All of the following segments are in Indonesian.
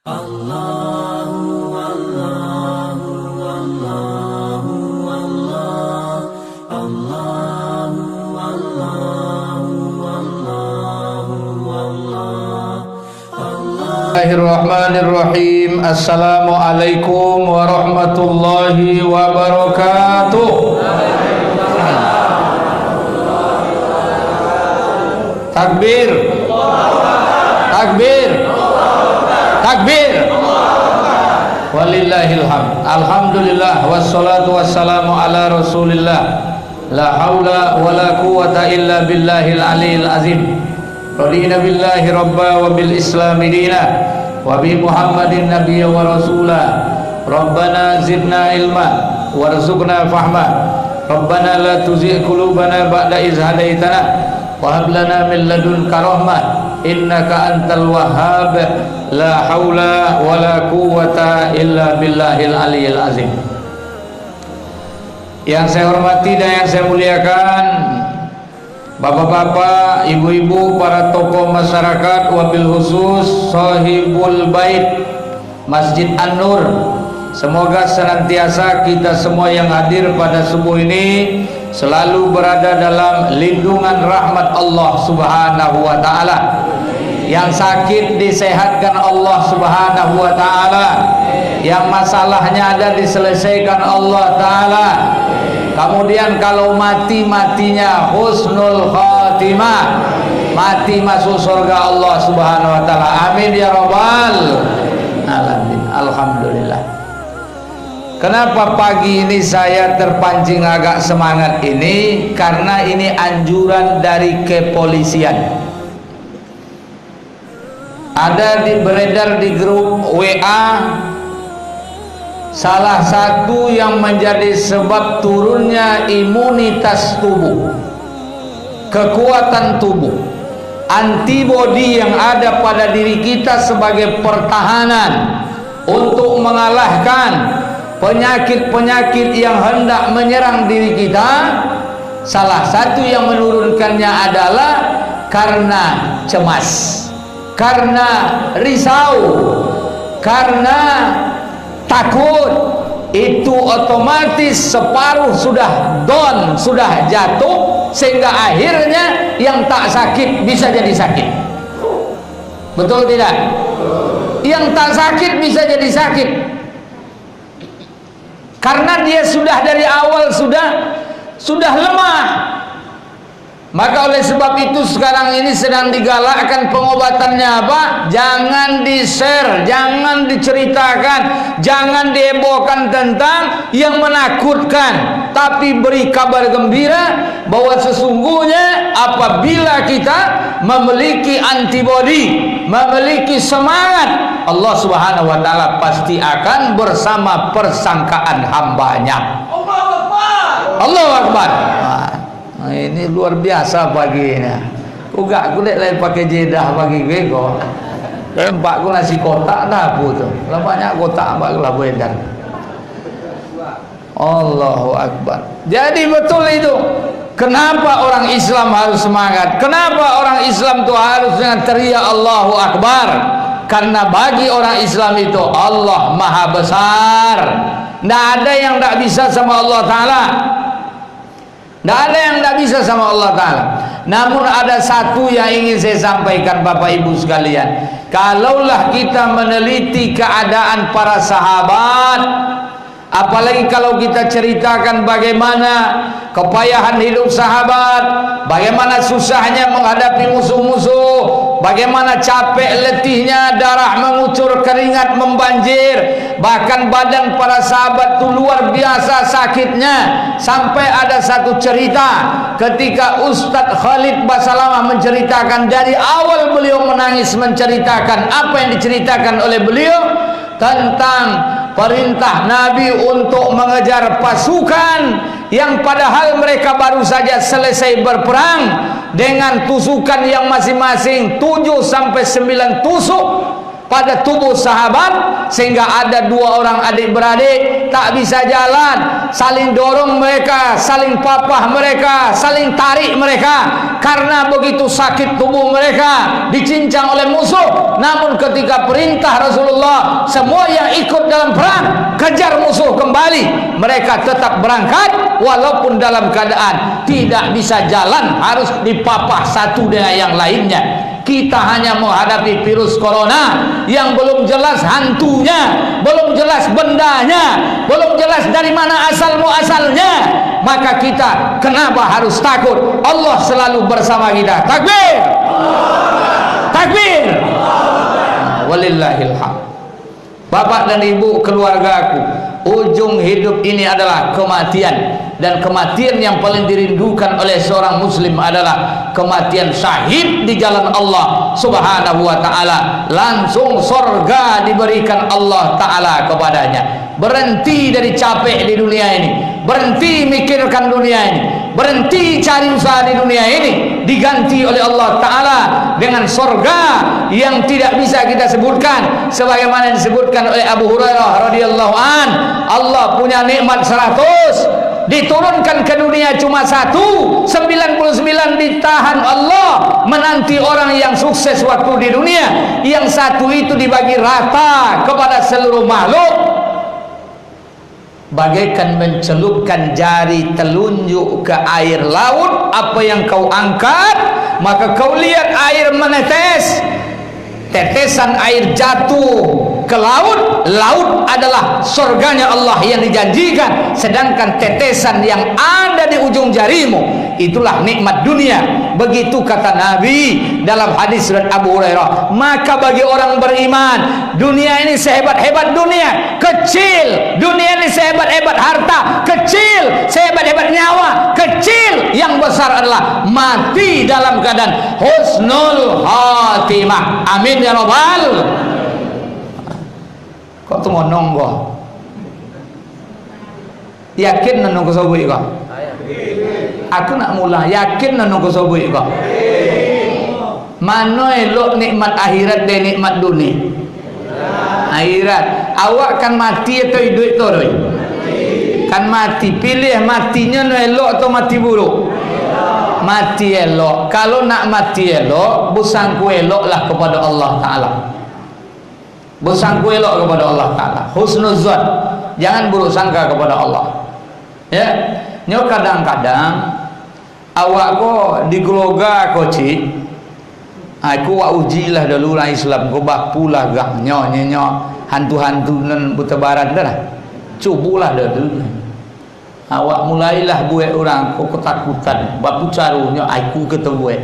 Bismillahirrahmanirrahim. Assalamualaikum warahmatullahi wabarakatuh. Takbir, takbir, takbir. Walillahil hamd. Alhamdulillah wassalatu wassalamu ala Rasulillah. La haula wala quwata illa billahil aliyil azim. Radina billahi rabba wa bil islami dina wa bi muhammadin nabiyya wa rasula. Rabbana zidna ilma warzuqna fahma. Rabbana la tuzigh qulubana ba'da idh hadaitana wa hab lana min ladunka rahmah innaka antal wahhab. La haula wala quwata illa billahil aliyil azim. Yang saya hormati dan yang saya muliakan bapak-bapak, ibu-ibu, para tokoh masyarakat, wabil khusus sahibul bait Masjid An-Nur, semoga senantiasa kita semua yang hadir pada subuh ini selalu berada dalam lindungan rahmat Allah Subhanahu wa taala. Yang sakit disehatkan Allah Subhanahu wa taala, yang masalahnya ada diselesaikan Allah taala. Kemudian kalau matinya husnul khatimah, mati masuk surga Allah Subhanahu wa taala. Amin ya rabbal alamin. Alhamdulillah. Kenapa pagi ini saya terpancing agak semangat ini? Karena ini anjuran dari kepolisian. Ada beredar di grup WA salah satu yang menjadi sebab turunnya imunitas tubuh, kekuatan tubuh, antibodi yang ada pada diri kita sebagai pertahanan untuk mengalahkan penyakit-penyakit yang hendak menyerang diri kita. Salah satu yang menurunkannya adalah karena cemas, karena risau, karena takut. Itu otomatis separuh sudah down, sudah jatuh, sehingga akhirnya yang tak sakit bisa jadi sakit. Betul tidak? Yang tak sakit bisa jadi sakit karena dia sudah dari awal sudah lemah. Maka oleh sebab itu sekarang ini sedang digalakkan pengobatannya apa? Jangan di-share, jangan diceritakan, jangan dihebohkan tentang yang menakutkan, tapi beri kabar gembira bahwa sesungguhnya apabila kita memiliki antibodi, memiliki semangat, Allah Subhanahu wa taala pasti akan bersama persangkaan hambanya. Allahu Akbar. Allahu Akbar. Nah, ini luar biasa pagi ini. Ugak kulit lain pakai jedah pagi gue kok. Tempat ku nasi kotak dah apa tu. Lah banyak kotak mbak lah beredar. Allahu Akbar. Jadi betul itu. Kenapa orang Islam harus semangat? Kenapa orang Islam itu harus dengan teriak Allahu Akbar? Karena bagi orang Islam itu Allah Maha Besar. Tidak ada yang tidak bisa sama Allah Ta'ala. Tidak ada yang tidak bisa sama Allah Ta'ala. Namun ada satu yang ingin saya sampaikan Bapak Ibu sekalian. Kalaulah kita meneliti keadaan para sahabat, apalagi kalau kita ceritakan bagaimana kepayahan hidup sahabat, bagaimana susahnya menghadapi musuh-musuh, bagaimana capek letihnya, darah mengucur, keringat membanjir, bahkan badan para sahabat itu luar biasa sakitnya. Sampai ada satu cerita ketika Ustadz Khalid Basalamah menceritakan, dari awal beliau menangis menceritakan apa yang diceritakan oleh beliau tentang perintah Nabi untuk mengejar pasukan yang padahal mereka baru saja selesai berperang dengan tusukan yang masing-masing 7 sampai 9 tusuk pada tubuh sahabat, sehingga ada 2 orang adik-beradik tak bisa jalan. saling dorong mereka, saling papah mereka, saling tarik mereka, karena begitu sakit tubuh mereka dicincang oleh musuh. Namun ketika perintah Rasulullah, semua yang ikut dalam perang kejar musuh kembali, mereka tetap berangkat walaupun dalam keadaan tidak bisa jalan, harus dipapah satu dengan yang lainnya. Kita hanya menghadapi virus corona yang belum jelas hantunya, belum jelas bendanya, belum jelas dari mana asalnya. Maka kita kenapa harus takut? Allah selalu bersama kita. Takbir! Takbir! Walillahil hamd. Bapak dan ibu keluargaku, ujung hidup ini adalah kematian, dan kematian yang paling dirindukan oleh seorang muslim adalah kematian syahid di jalan Allah Subhanahu wa ta'ala. Langsung surga diberikan Allah ta'ala kepadanya. Berhenti dari capek di dunia ini, berhenti mikirkan dunia ini, berhenti cari usaha di dunia ini, diganti oleh Allah ta'ala dengan surga yang tidak bisa kita sebutkan, sebagaimana disebutkan oleh Abu Hurairah radhiyallahu an. Allah punya nikmat 100, diturunkan ke dunia cuma 1, 99 ditahan Allah menanti orang yang sukses waktu di dunia, yang 1 itu dibagi rata kepada seluruh makhluk. Bagaikan mencelupkan jari telunjuk ke air laut, apa yang kau angkat maka kau lihat air menetes, tetesan air jatuh ke laut. Laut adalah surganya Allah yang dijanjikan, sedangkan tetesan yang ada di ujung jarimu itulah nikmat dunia. Begitu kata Nabi dalam hadis surat Abu Hurairah. Maka bagi orang beriman, dunia ini sehebat-hebat dunia kecil, dunia ini sehebat-hebat harta kecil, sehebat-hebat nyawa kecil. Yang besar adalah mati dalam keadaan husnul khatimah. Amin ya rabbal. Kok tu monong kok? Yakin nang kesobui kok? Aku nak mula yakin nang kesobui kok? Mana elok nikmat akhirat dan nikmat dunia? Akhirat. Awak kan mati atau hidup tu? Kan mati. Pilih matinya no elok atau mati buruk? Mati elok. Kalau nak mati elok, bersangku eloklah kepada Allah Ta'ala. Bersangku elok kepada Allah Ta'ala. Husnuzan. Jangan buruk sangka kepada Allah. Ya. Nyo kadang-kadang awak ko digeloga ko cik. Aku wa ujilah dulu lah Islam ko bak pula gak nyo hantu-hantu nan buta barat dah. Cubulah dulu. Awak mulailah buat orang ko ketakutan. Bab carunya aku ketemu.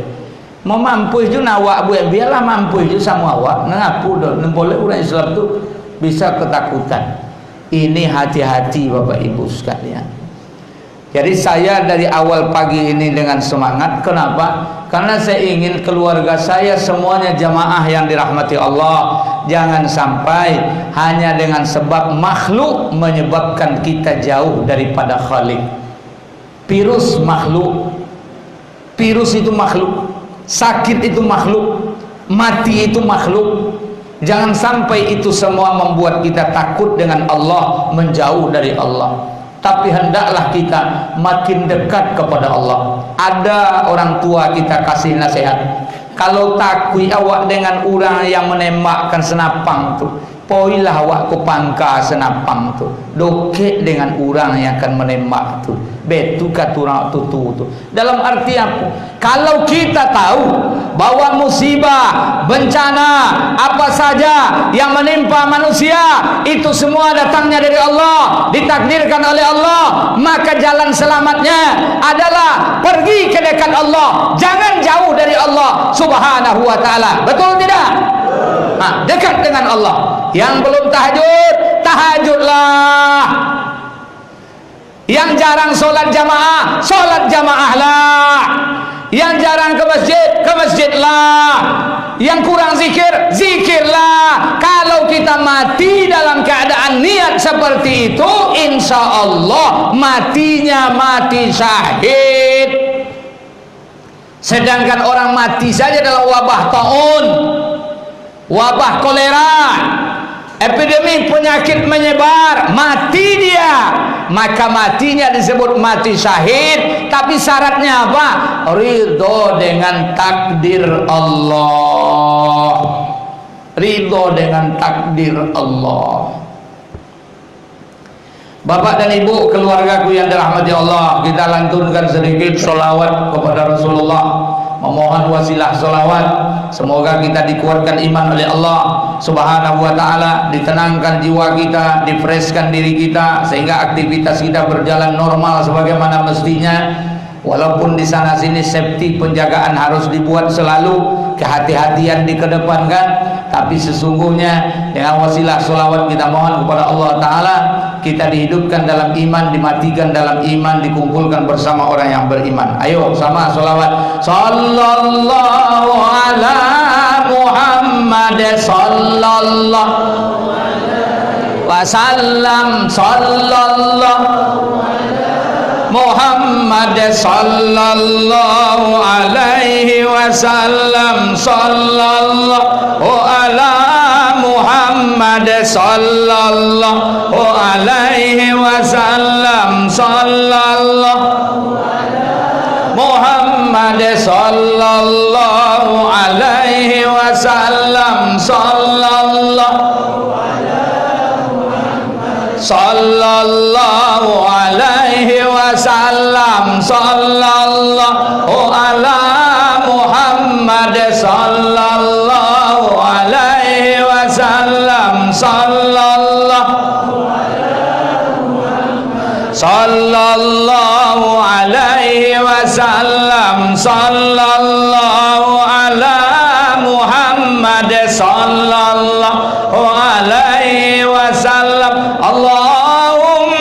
Mau mampu je awak buat biarlah mampu je sama awak. Ngapu dah boleh orang Islam tu bisa ketakutan. Ini hati-hati Bapak Ibu sekalian. Jadi saya dari awal pagi ini dengan semangat. Kenapa? Karena saya ingin keluarga saya semuanya jamaah yang dirahmati Allah. Jangan sampai hanya dengan sebab makhluk menyebabkan kita jauh daripada Khalik. Virus makhluk. Virus itu makhluk. Sakit itu makhluk. Mati itu makhluk. Jangan sampai itu semua membuat kita takut dengan Allah, menjauh dari Allah. Tapi hendaklah kita makin dekat kepada Allah. Ada orang tua kita kasih nasihat. Kalau takui awak dengan orang yang menembakkan senapang tu, poilah awak ku pangka senapang tu. Dokek dengan orang yang akan menembak tu. Betu katurang tutu tu. Dalam arti apa? Kalau kita tahu bahwa musibah, bencana, apa saja yang menimpa manusia itu semua datangnya dari Allah, ditakdirkan oleh Allah, maka jalan selamatnya adalah pergi ke dekat Allah, jangan jauh dari Allah Subhanahu wa ta'ala. Betul tidak? Nah, dekat dengan Allah. Yang belum tahajud, tahajudlah. Yang jarang solat jamaahlah. Yang jarang ke masjidlah. Yang kurang zikirlah. Kalau kita mati dalam keadaan niat seperti itu, insya Allah matinya mati syahid. Sedangkan orang mati saja dalam wabah taun, wabah kolera, epidemi penyakit menyebar, mati dia, maka matinya disebut mati syahid. Tapi syaratnya apa? Ridho dengan takdir Allah. Ridho dengan takdir Allah. Bapak dan ibu, keluargaku yang dirahmati Allah, kita lantunkan sedikit sholawat kepada Rasulullah, memohon wasilah sholawat. Semoga kita dikuatkan iman oleh Allah Subhanahu wa ta'ala, ditenangkan jiwa kita, difreshkan diri kita, sehingga aktivitas kita berjalan normal sebagaimana mestinya. Walaupun di sana sini safety, penjagaan harus dibuat selalu, kehati-hatian dikedepankan, tapi sesungguhnya dengan wasilah sholawat kita mohon kepada Allah Ta'ala, kita dihidupkan dalam iman, dimatikan dalam iman, dikumpulkan bersama orang yang beriman. Ayo sama sholawat. Sallallahu ala Muhammad sallallahu wasallam, sallallahu Muhammad sallallahu alaihi wasallam, sallallahu ala Muhammad sallallahu alaihi wasallam, sallallahu Muhammad sallallahu alaihi wasallam, sallallahu alaihi wasallam, sallallahu ala Muhammad sallallahu alaihi wasallam, sallallahu alaihi wasallam, sallallahu ala Muhammad sallallahu alaihi wasallam. Allahumma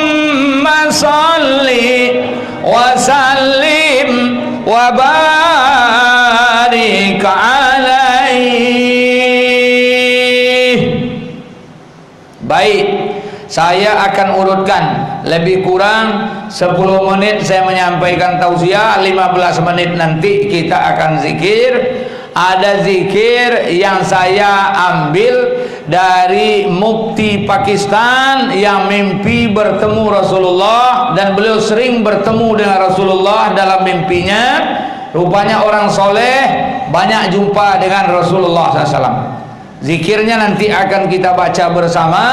salli wa sallim wa barik alaihi. Baik, saya akan urutkan, lebih kurang 10 menit saya menyampaikan tausiah, 15 menit nanti kita akan zikir. Ada zikir yang saya ambil dari mufti Pakistan yang mimpi bertemu Rasulullah, dan beliau sering bertemu dengan Rasulullah dalam mimpinya. Rupanya orang soleh, banyak jumpa dengan Rasulullah SAW. Zikirnya nanti akan kita baca bersama.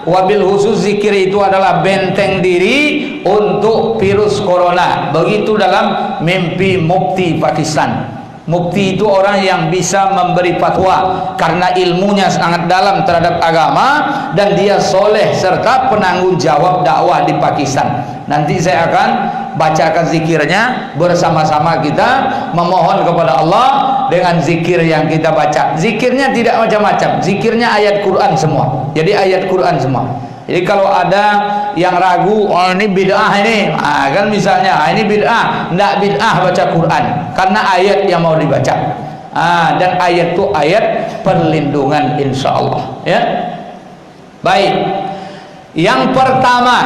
Wabil khusus zikir itu adalah benteng diri untuk virus corona. Begitu dalam mimpi mufti Pakistan. Mufti itu orang yang bisa memberi fatwa karena ilmunya sangat dalam terhadap agama, dan dia soleh serta penanggung jawab dakwah di Pakistan. Nanti saya akan bacakan zikirnya bersama-sama, kita memohon kepada Allah dengan zikir yang kita baca. Zikirnya tidak macam-macam, zikirnya ayat Quran semua. Jadi ayat Quran semua. Jadi kalau ada yang ragu, oh ini bid'ah ini, kan misalnya ini bid'ah, enggak bid'ah baca Quran, karena ayat yang mau dibaca. Dan ayat itu ayat perlindungan insya Allah, ya. Baik, yang pertama,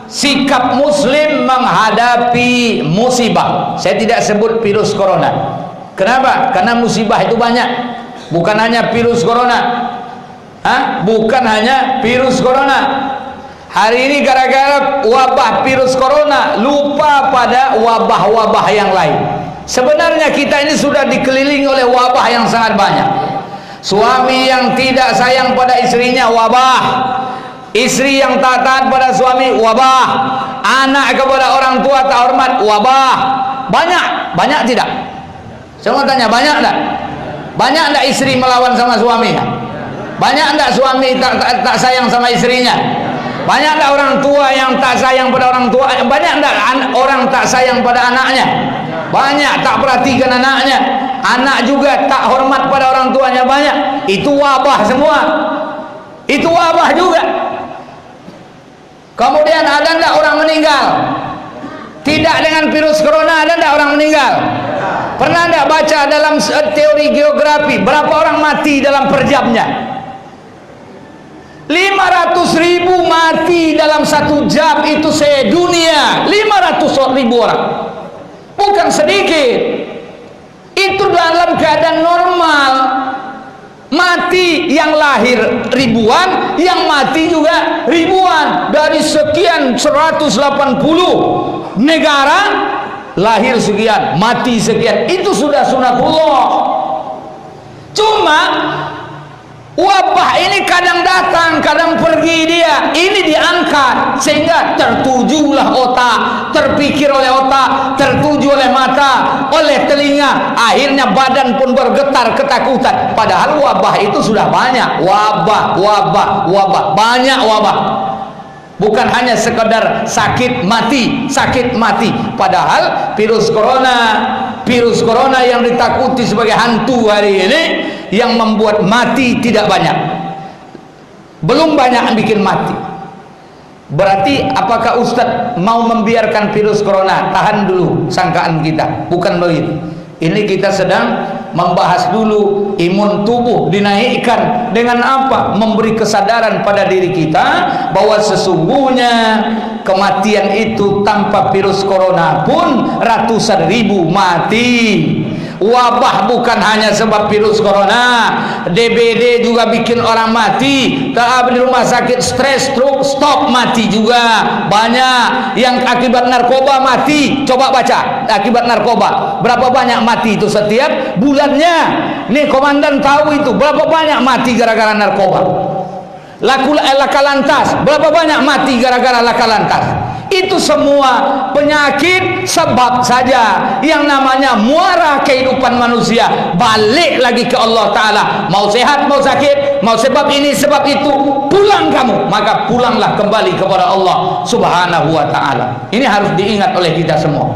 sikap muslim menghadapi musibah. Saya tidak sebut virus corona. Kenapa? Karena musibah itu banyak, bukan hanya virus corona. Bukan hanya virus corona. Hari ini gara-gara wabah virus corona, lupa pada wabah-wabah yang lain. Sebenarnya kita ini sudah dikelilingi oleh wabah yang sangat banyak. Suami yang tidak sayang pada istrinya, wabah. Istri yang tak taat pada suami, wabah. Anak kepada orang tua tak hormat, wabah. Banyak tidak? Saya mau tanya, banyak tak? Banyak tak istri melawan sama suaminya? Banyak tak suami tak sayang sama istrinya? Banyak tak orang tua yang tak sayang pada orang tua? Banyak tak orang tak sayang pada anaknya? Banyak tak perhatikan anaknya? Anak juga tak hormat pada orang tuanya, banyak. Itu wabah semua. Itu wabah juga. Kemudian ada tak orang meninggal? Tidak dengan virus corona, ada tak orang meninggal? Pernah tak baca dalam teori geografi berapa orang mati dalam per jamnya? 500.000 mati dalam 1 jam, itu sedunia. 500.000 orang, bukan sedikit. Itu dalam keadaan normal. Mati yang lahir ribuan, yang mati juga ribuan. Dari sekian 180 negara, lahir sekian, mati sekian. Itu sudah sunatullah. Cuma wabah ini kadang datang, kadang pergi dia. Ini diangkat sehingga tertujulah otak, terpikir oleh otak, tertuju oleh mata, oleh telinga. Akhirnya badan pun bergetar ketakutan. Padahal wabah itu sudah banyak. Wabah, banyak wabah. Bukan hanya sekedar sakit mati. Padahal virus corona yang ditakuti sebagai hantu hari ini, yang membuat mati tidak banyak, belum banyak yang bikin mati. Berarti apakah Ustadz mau membiarkan virus corona? Tahan dulu sangkaan kita, bukan begitu. Ini kita sedang membahas dulu imun tubuh dinaikkan dengan apa? Memberi kesadaran pada diri kita bahwa sesungguhnya kematian itu tanpa virus corona pun ratusan ribu mati. Wabah bukan hanya sebab virus corona, DBD juga bikin orang mati. Tak di rumah sakit stres, stroke, stop, mati juga banyak. Yang akibat narkoba mati. Coba baca akibat narkoba berapa banyak mati itu setiap bulannya. Nih komandan tahu itu berapa banyak mati gara-gara narkoba. Laka lantas berapa banyak mati gara-gara laka lantas. Itu semua penyakit sebab saja. Yang namanya muara kehidupan manusia balik lagi ke Allah Ta'ala. Mau sehat, mau sakit, mau sebab ini, sebab itu, pulang kamu. Maka pulanglah kembali kepada Allah Subhanahu wa Ta'ala. Ini harus diingat oleh kita semua.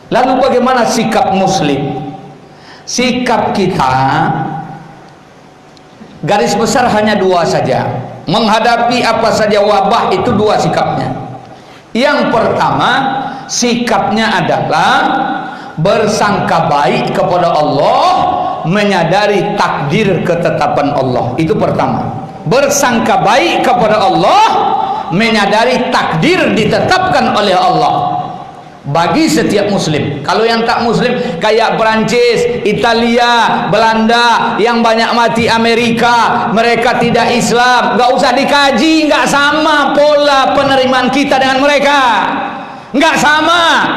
Lalu bagaimana sikap muslim? Sikap kita garis besar hanya dua saja. Menghadapi apa saja wabah itu dua sikapnya. Yang pertama, sikapnya adalah bersangka baik kepada Allah, menyadari takdir ketetapan Allah. Itu pertama. Bersangka baik kepada Allah, menyadari takdir ditetapkan oleh Allah bagi setiap muslim. Kalau yang tak muslim kayak Perancis, Italia, Belanda yang banyak mati, Amerika, mereka tidak Islam, gak usah dikaji, gak sama pola penerimaan kita dengan mereka, gak sama.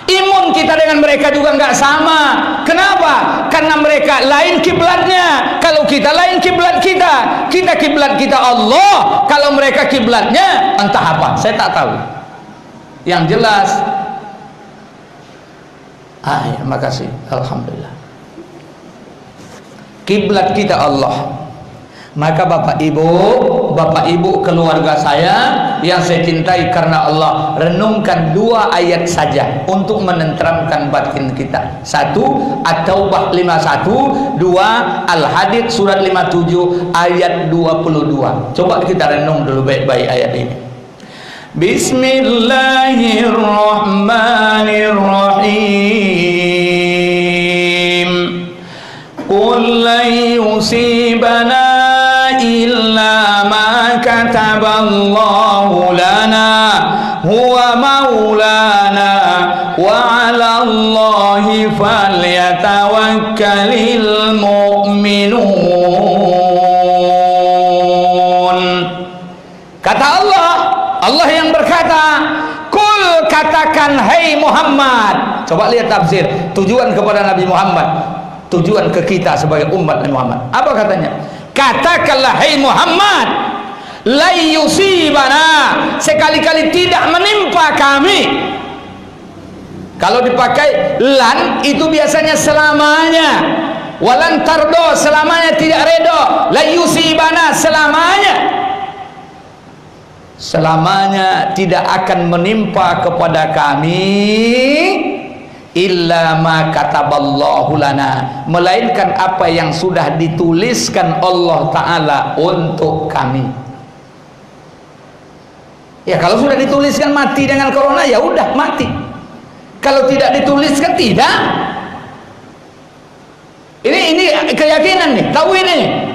Imun kita dengan mereka juga gak sama. Kenapa? Karena mereka lain kiblatnya, kalau kita lain kiblat kita. Kita kiblat kita Allah, kalau mereka kiblatnya entah apa, saya tak tahu. Yang jelas ya, makasih, alhamdulillah. Kiblat kita Allah. Maka Bapak Ibu keluarga saya yang saya cintai karena Allah, renungkan dua ayat saja untuk menenteramkan batin kita. Satu, At-Taubah 51, dua, Al-Hadid surat 57 ayat 22. Coba kita renung dulu baik-baik ayat ini. Bismillahirrahmanirrahim. Qul lan yusibana illa ma kataballahu lana huwa maulana wa 'ala Allahi falyatawakkalul mu'minun. Kata Allah yang berkata, kul, katakan hai Muhammad. Coba lihat tafsir, tujuan kepada Nabi Muhammad, tujuan ke kita sebagai umat Nabi Muhammad. Apa katanya? Katakanlah hai Muhammad, la yusibana, sekali-kali tidak menimpa kami. Kalau dipakai lan itu biasanya selamanya. Walan tardo, selamanya tidak redo. La yusibana, selamanya tidak akan menimpa kepada kami illa ma kataballahu lana, melainkan apa yang sudah dituliskan Allah Ta'ala untuk kami. Ya, kalau sudah dituliskan mati dengan corona, ya udah mati. Kalau tidak dituliskan, tidak. Ini keyakinan nih, tahu ini.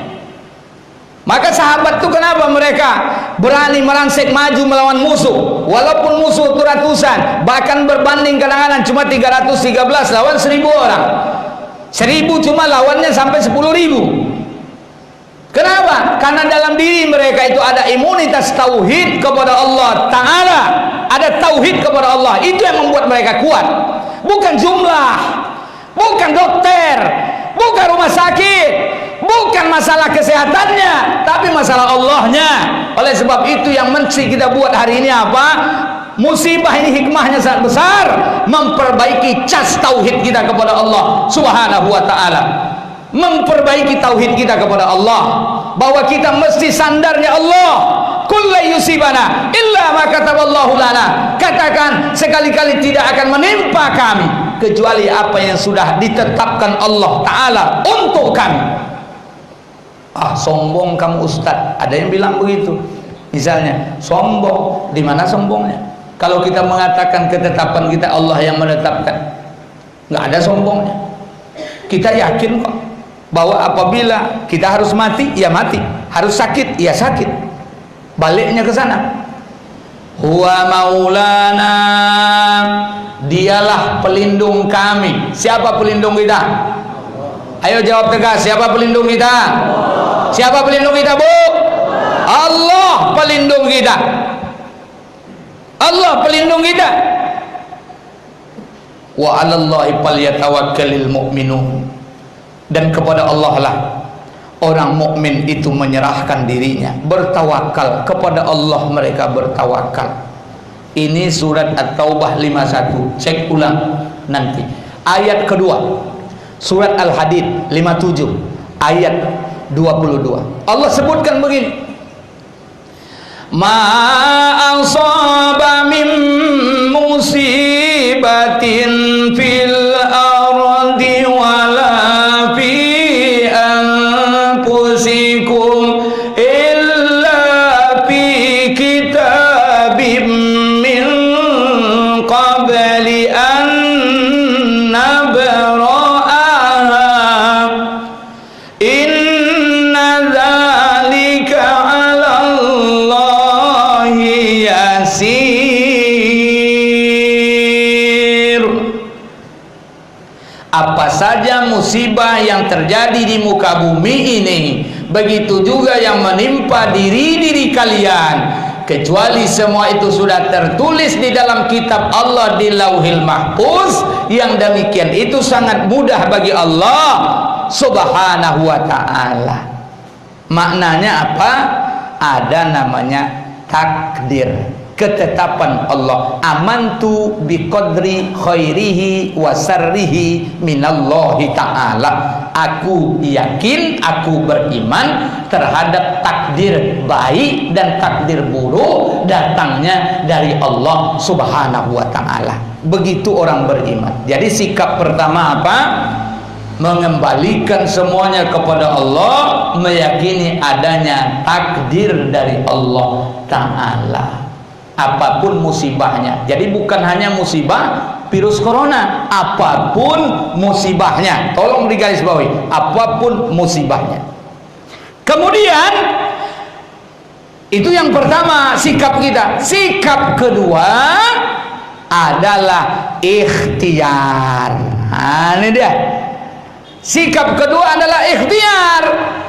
Maka sahabat itu kenapa mereka berani merangsek maju melawan musuh, walaupun musuh itu ratusan, bahkan berbanding kadang-kadang cuma 313 lawan 1000 orang. 1000 cuma lawannya sampai 10.000. Kenapa? Karena dalam diri mereka itu ada imunitas tauhid kepada Allah Ta'ala, ada tauhid kepada Allah. Itu yang membuat mereka kuat, bukan jumlah, bukan dokter, bukan rumah sakit, bukan masalah kesehatannya, tapi masalah Allahnya. Oleh sebab itu yang mesti kita buat hari ini apa? Musibah ini hikmahnya sangat besar, memperbaiki cas tauhid kita kepada Allah Subhanahu wa Ta'ala, memperbaiki tauhid kita kepada Allah, bahwa kita mesti sandarnya Allah. Qul la yusibana illa ma kataballahu lana. Katakan sekali-kali tidak akan menimpa kami kecuali apa yang sudah ditetapkan Allah Ta'ala untuk kami. Ah, sombong kamu Ustadz, ada yang bilang begitu. Misalnya, sombong, di mana sombongnya? Kalau kita mengatakan ketetapan kita Allah yang menetapkan, nggak ada sombongnya. Kita yakin kok bahwa apabila kita harus mati, ya mati, harus sakit, ya sakit. Baliknya ke sana. Huwa maulana, dialah pelindung kami. Siapa pelindung kita? Ayo jawab tegas, siapa pelindung kita? Siapa pelindung kita, Bu? Allah pelindung kita. Allah pelindung kita. Wa 'alallahi falyatawakkalul mu'minun. Dan kepada Allah lah orang mukmin itu menyerahkan dirinya, bertawakal kepada Allah, mereka bertawakal. Ini surat At-Taubah 51. Cek ulang nanti. Ayat kedua, surat Al-Hadid 57 ayat 22. Allah sebutkan begini, ma asaba min musibatin fil ardi wala fi anfusikum illa fi kitabim min qabli an nabra'aha inna dzalika 'ala Allahi yasir. Apa saja musibah yang terjadi di muka bumi ini, begitu juga yang menimpa diri-diri kalian, kecuali semua itu sudah tertulis di dalam kitab Allah di Lauhil Mahfuz. Yang demikian itu sangat mudah bagi Allah Subhanahu wa Ta'ala. Maknanya apa? Ada namanya takdir, ketetapan Allah. Amantu biqadri khairihi wa sarrihi minallahi ta'ala. Aku yakin, aku beriman terhadap takdir baik dan takdir buruk datangnya dari Allah Subhanahu wa Ta'ala. Begitu orang beriman. Jadi sikap pertama apa? Mengembalikan semuanya kepada Allah, meyakini adanya takdir dari Allah Ta'ala. Apapun musibahnya. Jadi bukan hanya musibah virus corona, apapun musibahnya. Tolong digarisbawahi, apapun musibahnya. Kemudian itu yang pertama, sikap kita. Sikap kedua adalah ikhtiar. Nah, ini dia. Sikap kedua adalah ikhtiar.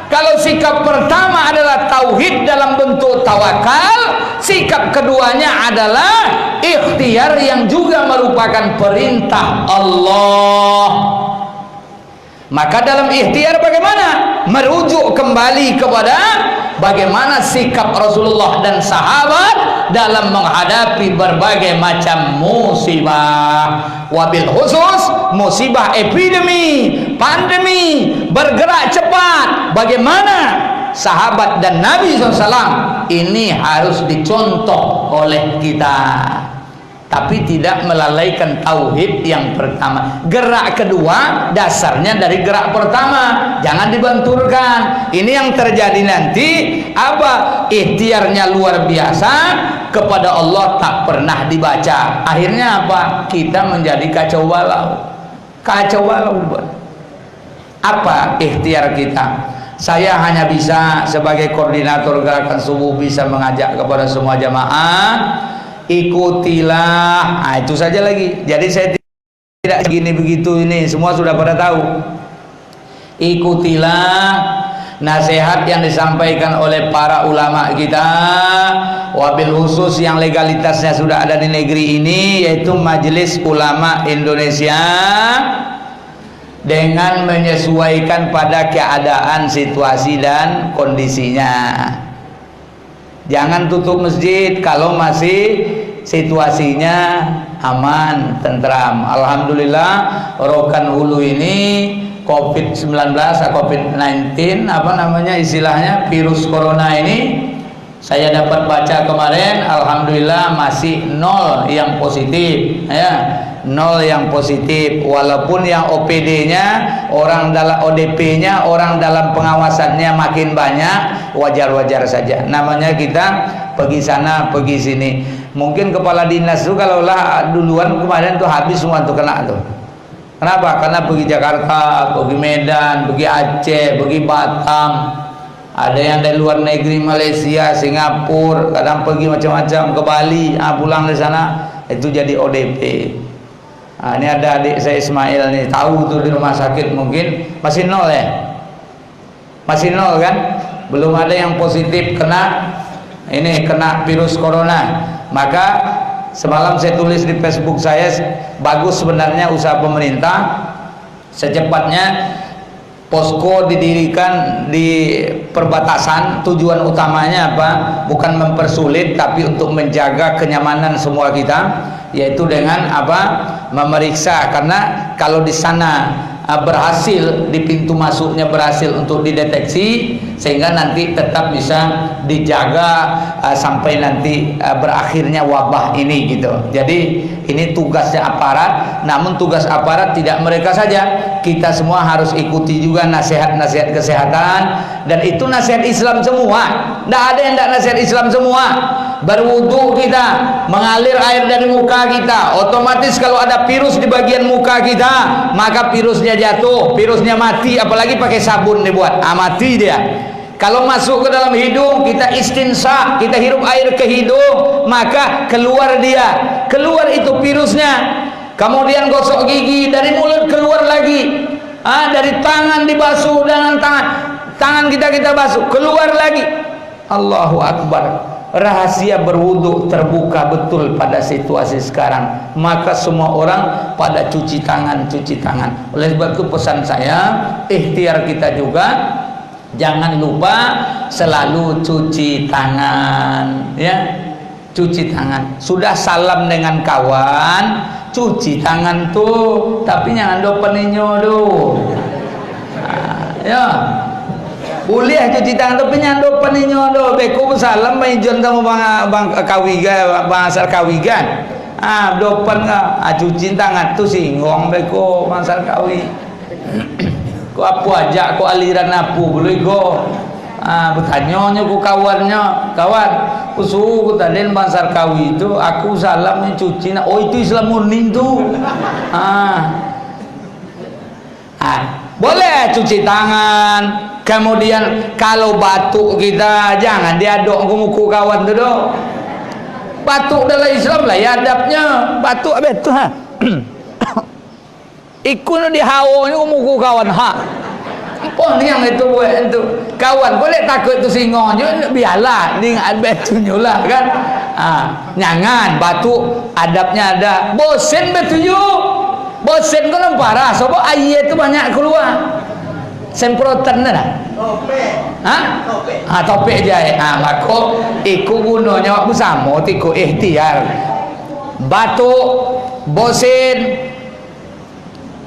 Kalau sikap pertama adalah tauhid dalam bentuk tawakal, sikap keduanya adalah ikhtiar yang juga merupakan perintah Allah. Maka dalam ikhtiar bagaimana? Merujuk kembali kepada bagaimana sikap Rasulullah dan sahabat dalam menghadapi berbagai macam musibah. Wabil khusus musibah epidemi, pandemi, bergerak cepat. Bagaimana sahabat dan Nabi SAW ini harus dicontoh oleh kita. Tapi tidak melalaikan tauhid yang pertama. Gerak kedua dasarnya dari gerak pertama, jangan dibenturkan. Ini yang terjadi nanti apa? Ikhtiarnya luar biasa, kepada Allah tak pernah dibaca. Akhirnya apa? Kita menjadi kacau balau. Kacau balau. Apa ikhtiar kita? Saya hanya bisa sebagai koordinator gerakan subuh bisa mengajak kepada semua jamaah, ikutilah. Nah, itu saja lagi. Jadi saya tidak gini begitu, ini semua sudah pada tahu. ikutilah nasihat yang disampaikan oleh para ulama kita, wabil khusus yang legalitasnya sudah ada di negeri ini, yaitu Majelis Ulama Indonesia, dengan menyesuaikan pada keadaan, situasi dan kondisinya. Jangan tutup masjid kalau masih situasinya aman, tentram. Alhamdulillah Rokan Hulu ini COVID-19, COVID-19 apa namanya istilahnya, virus corona ini, saya dapat baca kemarin, alhamdulillah masih 0 yang positif, ya, 0 yang positif. Walaupun yang OPD-nya, orang dalam ODP-nya, orang dalam pengawasannya makin banyak, wajar-wajar saja. Namanya kita pergi sana, pergi sini. Mungkin kepala dinas tuh kalau lah duluan kemarin tuh habis semua tuh kena tuh. Kenapa? Karena pergi Jakarta, pergi Medan, pergi Aceh, pergi Batam. Ada yang dari luar negeri, Malaysia, Singapura, kadang pergi macam-macam ke Bali, pulang dari sana itu jadi ODP. Ini ada adik saya Ismail nih, tahu tuh di rumah sakit, mungkin masih 0 ya, masih 0 kan, belum ada yang positif kena ini, kena virus corona. Maka semalam saya tulis di Facebook saya, bagus sebenarnya usaha pemerintah secepatnya posko didirikan di perbatasan. Tujuan utamanya apa? Bukan mempersulit, tapi untuk menjaga kenyamanan semua kita, yaitu dengan apa? Memeriksa. Karena kalau di sana berhasil, di pintu masuknya berhasil untuk dideteksi, sehingga nanti tetap bisa dijaga sampai nanti berakhirnya wabah ini gitu. Jadi ini tugasnya aparat, namun tugas aparat tidak mereka saja, kita semua harus ikuti juga nasihat-nasihat kesehatan, dan itu nasihat Islam semua. Tidak ada yang tidak nasihat Islam semua. Berwudu kita, mengalir air dari muka kita, otomatis kalau ada virus di bagian muka kita, maka virusnya jatuh, virusnya mati. Apalagi pakai sabun dibuat, mati dia. Kalau masuk ke dalam hidung, kita istinsya, kita hirup air ke hidung, maka keluar dia, keluar itu virusnya. Kemudian gosok gigi, dari mulut keluar lagi, dari tangan dibasuh dengan tangan kita basuh, keluar lagi. Allahu Akbar. Rahasia berwudu terbuka betul pada situasi sekarang. Maka semua orang pada cuci tangan. Oleh sebab itu pesan saya, ikhtiar kita juga, jangan lupa selalu cuci tangan, ya, cuci tangan. Sudah salam dengan kawan, cuci tangan tuh, tapi jangan do peninyo do. Ya, boleh cuci tangan tapi jangan do peninyo do. Beko salam main tamu bang kawiga, bahasa kawigan. Dopen cuci tangan tuh singong beko bahasa kawi. Ko apa aja, ko aliran apa boleh go. Bertanya ku kawannya, kawan, ku suruh ku tadi Bansar Kawi itu, aku salamnya cuci. Oh itu Islam murni tuh. Boleh cuci tangan. Kemudian kalau batuk kita jangan diaduk ke muka kawan tu dok. Batuk dalam Islam lah ya adabnya. Batuk abis tu ikut dihaunya ke muka kawan apa yang itu buat itu kawan boleh takut itu singong je, biarlah ni betunya lah kan. Jangan batuk, adabnya ada. Bosen betuju, bosen kan parah sebab air itu banyak keluar semprotan dah. Topik je. Maka ikut gunanya waktu sama ikut ikhtiar. Batuk, bosen,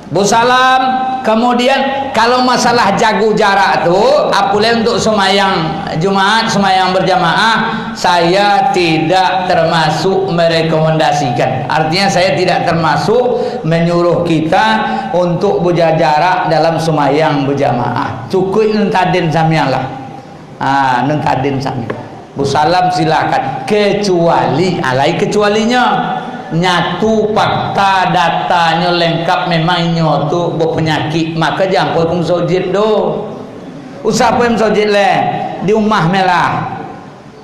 busalam. Kemudian kalau masalah jaga jarak tu, apalagi untuk semayang Jumat, semayang berjamaah, saya tidak termasuk merekomendasikan. Artinya saya tidak termasuk menyuruh kita untuk berjaga jarak dalam semayang berjamaah. Cukup nentadin samiang lah. Nentadin samiang. Busalam silakan, kecuali alai kecualinya. Nyatu fakta datanya lengkap memangnya tu berpenyakit, maka jangan pun sojit do. Usah pun sojit le di rumah melah.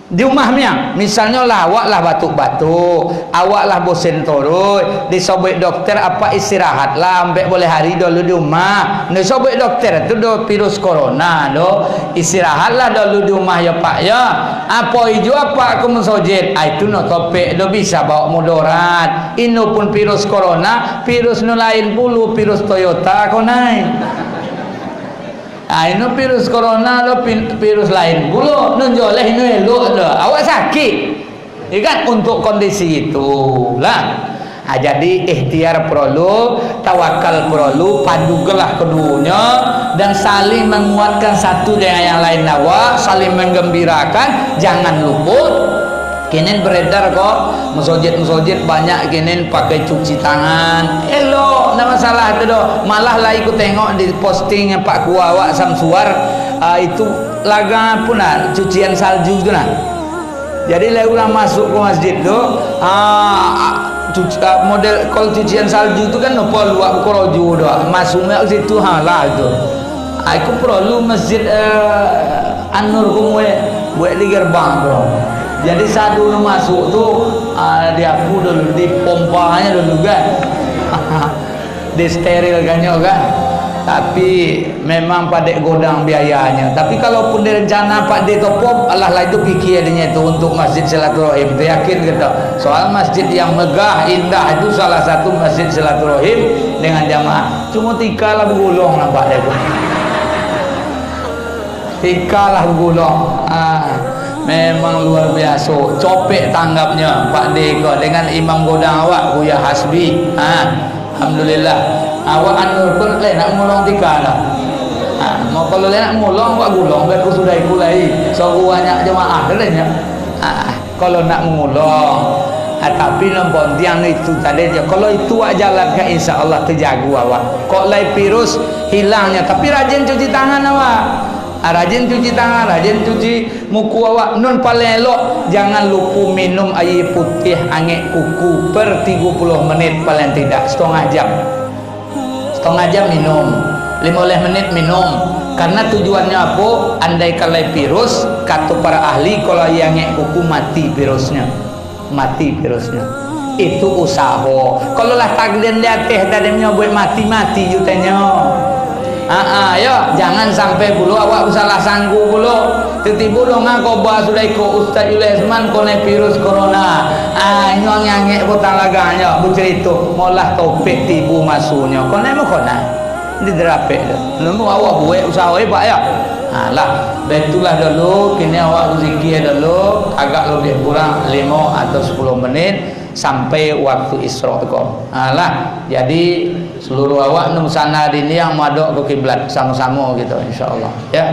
di rumahnya misalnya lah awak lah batuk-batuk, awak lah bosen turun, disobek dokter apa istirahat lah sampai boleh hari dulu di rumah. Disobek dokter itu do virus corona do istirahat lah dulu di rumah ya pak ya. Apa hijau apa aku mensojit itu no topik do bisa bawa mudarat. Ini pun virus corona, virus no lain pulu virus Toyota kau naik. Ini virus corona lo virus lain pula nunjoleh ini elok dah awak sakit kan untuk kondisi itulah. Jadi ikhtiar perlu, tawakal perlu, padugalah keduanya dan saling menguatkan satu dengan yang lain awak, saling menggembirakan, jangan luput. Kini beredar kok masjid banyak kini pakai cuci tangan elok, tak masalah tu doh. Malah lah ikut tengok di posting Pak Kuawak Samsuar itu laga pun cucian salju tu nah. Jadi lah orang masuk ke masjid tu model kalau cucian salju tu kan apa luak koroju doh masuknya ke situ halah tu. Aku perlu masjid An-Nur kumwe buat di gerbang tu. Jadi saat dulu masuk tu diapu dulu dipompanya dulu kan disterilkannya kan, tapi memang pada godang biayanya. Tapi kalaupun direncana Pak D topop Allah lah itu pikirannya itu untuk masjid silaturahim itu yakin kita. Soal masjid yang megah indah itu salah satu masjid silaturahim dengan jamaah. Cuma tika lah bergulung nampak dia pun tika lah bergulung. Memang luar biasa copek tanggapnya Pak Deko dengan imam godang awak Buya Hasbi. Alhamdulillah awak An-Nur pun nak mulong tika dah. Mau kalau nak mulong awak gulong biar aku sudah mulai so banyak jemaah katanya. Kalau nak mulong tapi nombor tiang itu tadi aja. Kalau itu awak jalankan insya-Allah terjaga awak. Kok lai virus hilangnya tapi rajin cuci tangan awak. Rajin cuci tangan, rajin cuci muka awak. Nun paling elok jangan lupa minum air putih angin kuku per 30 menit paling tidak setengah jam minum 15 menit minum. Karena tujuannya apa? Andai kalau virus kata para ahli kalau yang angin kuku mati virusnya itu usaha. Kalau lah takdir di atas tadinya buat mati jutanya. Ya jangan sampai bulu awak salah sanggup bulu tiba-tiba dong kau bahas sudah ikut Ustaz Yulesman kena virus corona nyong ngangek botang laganya bercerita malah topik tibu masuknya kau nak kena di derapek dah lalu awak buat usaha pak ya lah betulah dulu kini awak zikir dulu agak lebih kurang 5 atau 10 menit sampai waktu Isra kau lah. Jadi seluruh awak nung sana ini yang madok ke kiblat sama-sama gitu insyaallah ya.